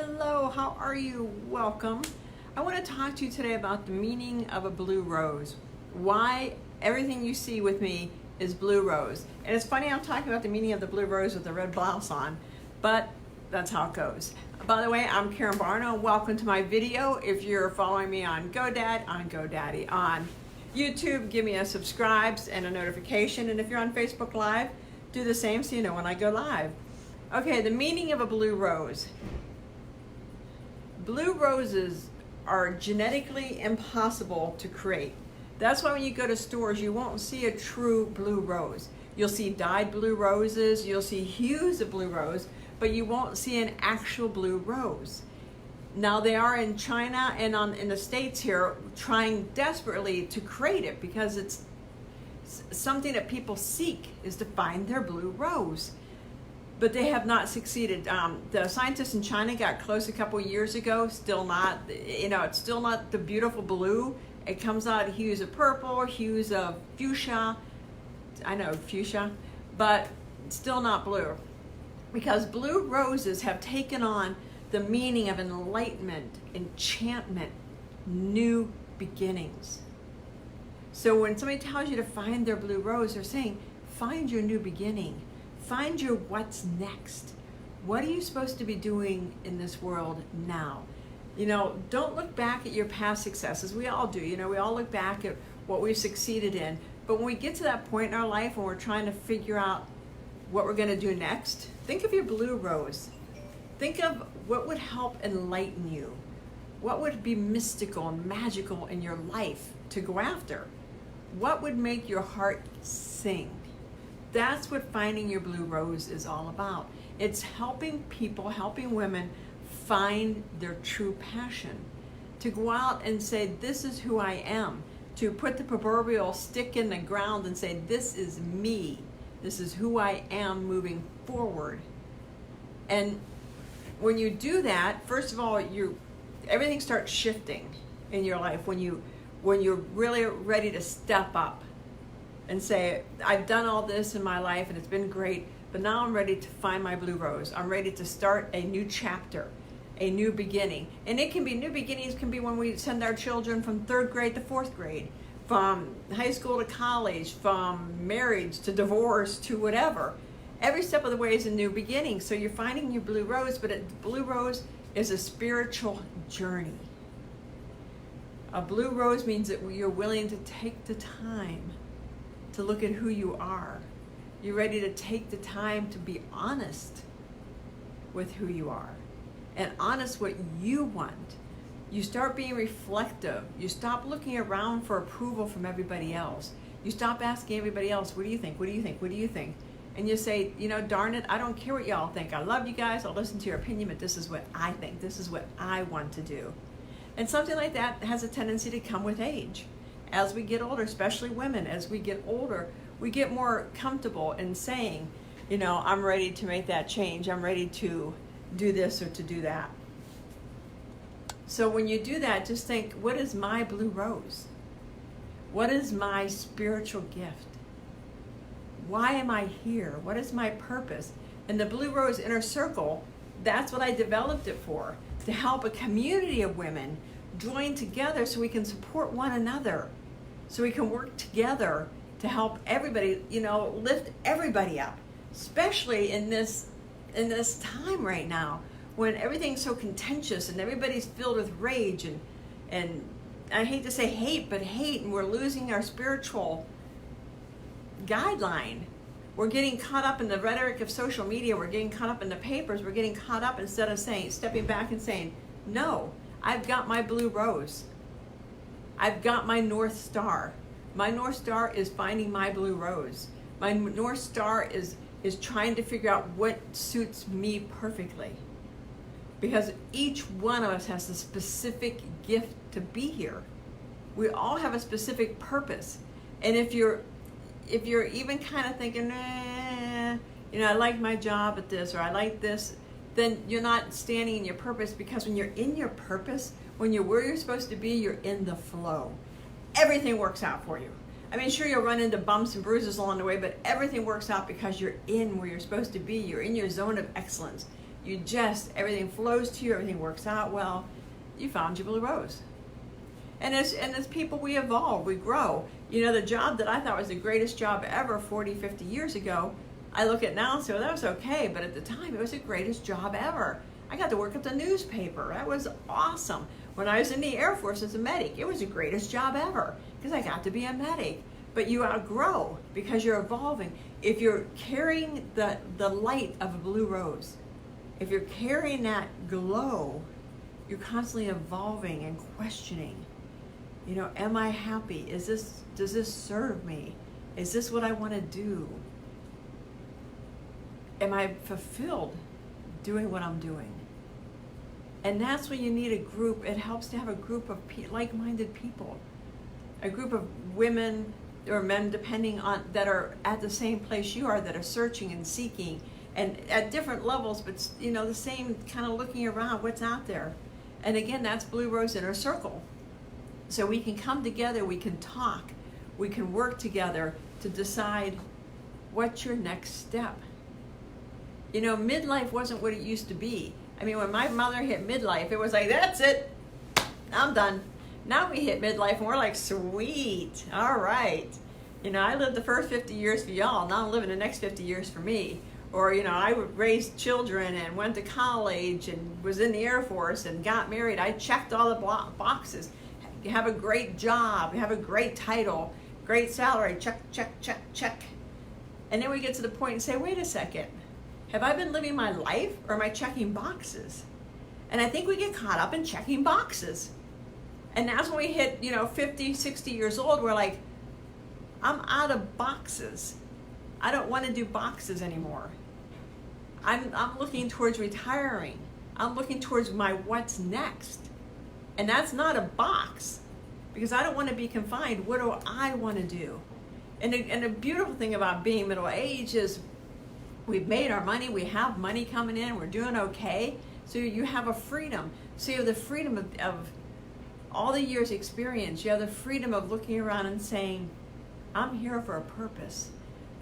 Hello, how are you? Welcome. I want to talk to you today about the meaning of a blue rose. Why everything you see with me is blue rose. And it's funny I'm talking about the meaning of the blue rose with the red blouse on, but that's how it goes. By the way, I'm KarenBarno. Welcome to my video. If you're following me on GoDaddy, on YouTube, give me a subscribe and a notification. And if you're on Facebook Live, do the same so you know when I go live. Okay, the meaning of a blue rose. Blue roses are genetically impossible to create. That's why when you go to stores, you won't see a true blue rose. You'll see dyed blue roses, you'll see hues of blue rose, but you won't see an actual blue rose. Now they are in China and in the States here trying desperately to create it because it's something that people seek is to find their blue rose. But they have not succeeded. The scientists in China got close a couple years ago, still not, it's still not the beautiful blue. It comes out hues of purple, hues of fuchsia. I know, fuchsia, but still not blue. Because blue roses have taken on the meaning of enlightenment, enchantment, new beginnings. So when somebody tells you to find their blue rose, they're saying, find your new beginning. Find your what's next. What are you supposed to be doing in this world now? Don't look back at your past successes. We all do. We all look back at what we've succeeded in. But when we get to that point in our life when we're trying to figure out what we're going to do next, think of your blue rose. Think of what would help enlighten you. What would be mystical and magical in your life to go after? What would make your heart sing? That's what finding your blue rose is all about. It's helping people, helping women find their true passion. To go out and say, this is who I am. To put the proverbial stick in the ground and say, this is me. This is who I am moving forward. And when you do that, first of all, everything starts shifting in your life when you're really ready to step up and say, I've done all this in my life and it's been great, but now I'm ready to find my blue rose. I'm ready to start a new chapter, a new beginning. And it can be, new beginnings can be when we send our children from 3rd grade to 4th grade, from high school to college, from marriage to divorce to whatever. Every step of the way is a new beginning. So you're finding your blue rose, but blue rose is a spiritual journey. A blue rose means that you're willing to take the time to look at who you are. You're ready to take the time to be honest with who you are and honest what you want. You start being reflective. You stop looking around for approval from everybody else. You stop asking everybody else, what do you think? What do you think? What do you think? And you say, darn it, I don't care what y'all think. I love you guys. I'll listen to your opinion, but this is what I think. This is what I want to do. And something like that has a tendency to come with age. As we get older, especially women, as we get older, we get more comfortable in saying, I'm ready to make that change. I'm ready to do this or to do that. So when you do that, just think, what is my blue rose? What is my spiritual gift? Why am I here? What is my purpose? And the Blue Rose Inner Circle, that's what I developed it for, to help a community of women join together so we can support one another, so we can work together to help everybody, lift everybody up, especially in this time right now when everything's so contentious and everybody's filled with rage and I hate to say hate, but hate, and we're losing our spiritual guideline. We're getting caught up in the rhetoric of social media. We're getting caught up in the papers. We're getting caught up instead of stepping back and saying, no, I've got my blue rose. I've got my North Star. My North Star is finding my blue rose. My North Star is trying to figure out what suits me perfectly. Because each one of us has a specific gift to be here. We all have a specific purpose. And if you're even kind of thinking, I like my job at this, or I like this, then you're not standing in your purpose, because when you're in your purpose, when you're where you're supposed to be, you're in the flow. Everything works out for you. I mean, sure, you'll run into bumps and bruises along the way, but everything works out because you're in where you're supposed to be. You're in your zone of excellence. everything flows to you, everything works out well. You found your blue rose. And as people, we evolve, we grow. The job that I thought was the greatest job ever 40, 50 years ago, I look at now and say, well, that was okay, but at the time, it was the greatest job ever. I got to work at the newspaper. That was awesome. When I was in the Air Force as a medic, it was the greatest job ever because I got to be a medic. But you outgrow because you're evolving. If you're carrying the light of a blue rose, if you're carrying that glow, you're constantly evolving and questioning. Am I happy? Does this serve me? Is this what I want to do? Am I fulfilled doing what I'm doing? And that's when you need a group. It helps to have a group of like-minded people, a group of women or men, depending on, that are at the same place you are, that are searching and seeking, and at different levels, but the same kind of looking around what's out there. And again, that's Blue Rose Inner Circle. So we can come together, we can talk, we can work together to decide what's your next step. Midlife wasn't what it used to be. I mean, when my mother hit midlife, it was like, that's it, I'm done. Now we hit midlife and we're like, sweet, all right. I lived the first 50 years for y'all, now I'm living the next 50 years for me. Or, I raised children and went to college and was in the Air Force and got married. I checked all the boxes. You have a great job, you have a great title, great salary, check, check, check, check. And then we get to the point and say, wait a second, have I been living my life or am I checking boxes? And I think we get caught up in checking boxes. And that's when we hit, 50, 60 years old, we're like, I'm out of boxes. I don't want to do boxes anymore. I'm looking towards retiring. I'm looking towards my what's next. And that's not a box, because I don't want to be confined. What do I want to do? And the beautiful thing about being middle-aged is we've made our money, we have money coming in, we're doing okay. So you have a freedom. So you have the freedom of all the years experience. You have the freedom of looking around and saying, I'm here for a purpose.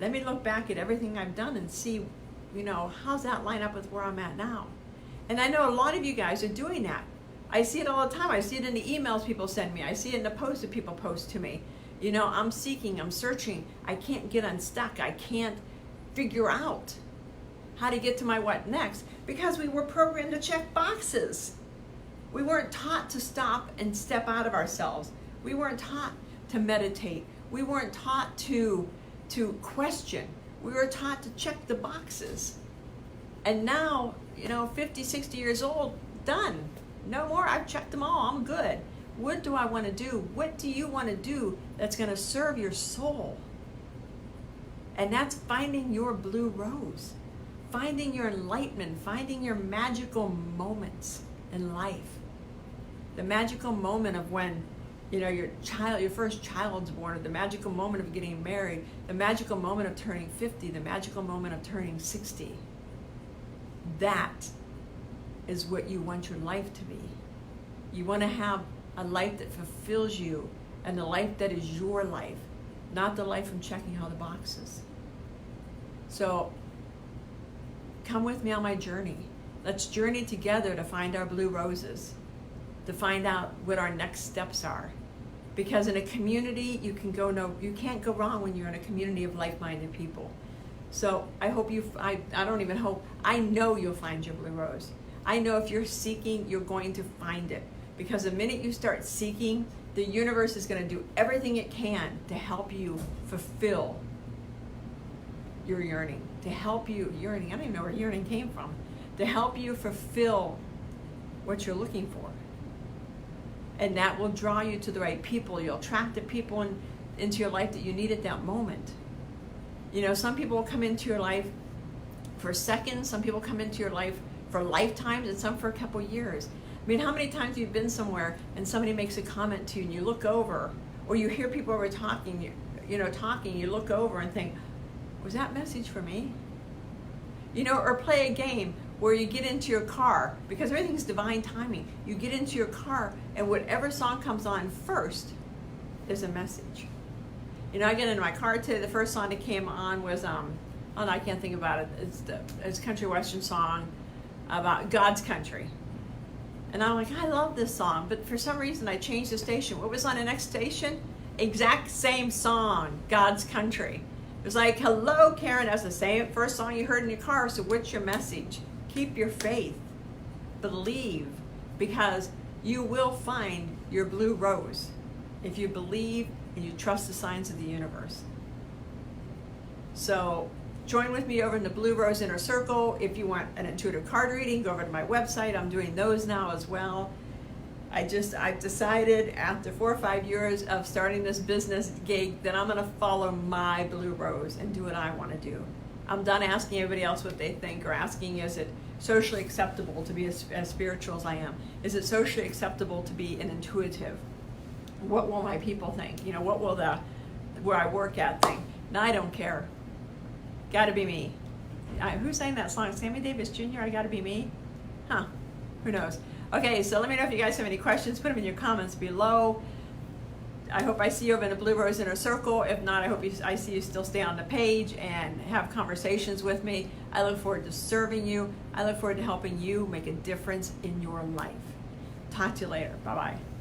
Let me look back at everything I've done and see, how's that line up with where I'm at now? And I know a lot of you guys are doing that. I see it all the time. I see it in the emails people send me. I see it in the posts that people post to me. I'm seeking, I'm searching. I can't get unstuck. I can't figure out how to get to my what next, because we were programmed to check boxes. We weren't taught to stop and step out of ourselves. We weren't taught to meditate. We weren't taught to question. We were taught to check the boxes. And now, 50, 60 years old, done. No more, I've checked them all, I'm good. What do I want to do? What do you want to do that's going to serve your soul? And that's finding your blue rose, finding your enlightenment, finding your magical moments in life. The magical moment of when, your first child's born, or the magical moment of getting married, the magical moment of turning 50, the magical moment of turning 60. That is what you want your life to be. You want to have a life that fulfills you, and the life that is your life, not the life from checking all the boxes. So come with me on my journey. Let's journey together to find our blue roses, to find out what our next steps are. Because in a community, you can't go wrong when you're in a community of like-minded people. So I hope I know you'll find your blue rose. I know if you're seeking, you're going to find it. Because the minute you start seeking, the universe is going to do everything it can to help you fulfill your yearning. To help you, yearning, I don't even know where yearning came from. To help you fulfill what you're looking for. And that will draw you to the right people. You'll attract the people into your life that you need at that moment. Some people will come into your life for seconds. Some people come into your life for lifetimes, and some for a couple years. I mean, how many times have you been somewhere and somebody makes a comment to you and you look over, or you hear people over talking, you look over and think, was that message for me? Or play a game where you get into your car, because everything's divine timing. You get into your car and whatever song comes on first is a message. I get into my car today, the first song that came on was, I can't think about it. It's a country western song. about God's country. And I'm like, I love this song, but for some reason I changed the station. What was on the next station? Exact same song, God's country. It was like, hello, Karen. That's the same first song you heard in your car. So what's your message? Keep your faith. Believe, because you will find your blue rose if you believe and you trust the signs of the universe. So join with me over in the Blue Rose Inner Circle. If you want an intuitive card reading, go over to my website. I'm doing those now as well. I've decided after 4 or 5 years of starting this business gig that I'm going to follow my blue rose and do what I want to do. I'm done asking everybody else what they think, or asking, is it socially acceptable to be as spiritual as I am? Is it socially acceptable to be an intuitive? What will my people think? You know, what will the where I work at think? No, I don't care. Gotta be me. Who sang that song? Sammy Davis Jr., I Gotta Be Me? Huh, who knows? Okay, so let me know if you guys have any questions. Put them in your comments below. I hope I see you over in the Blue Rose Inner Circle. If not, I hope I see you still stay on the page and have conversations with me. I look forward to serving you. I look forward to helping you make a difference in your life. Talk to you later. Bye-bye.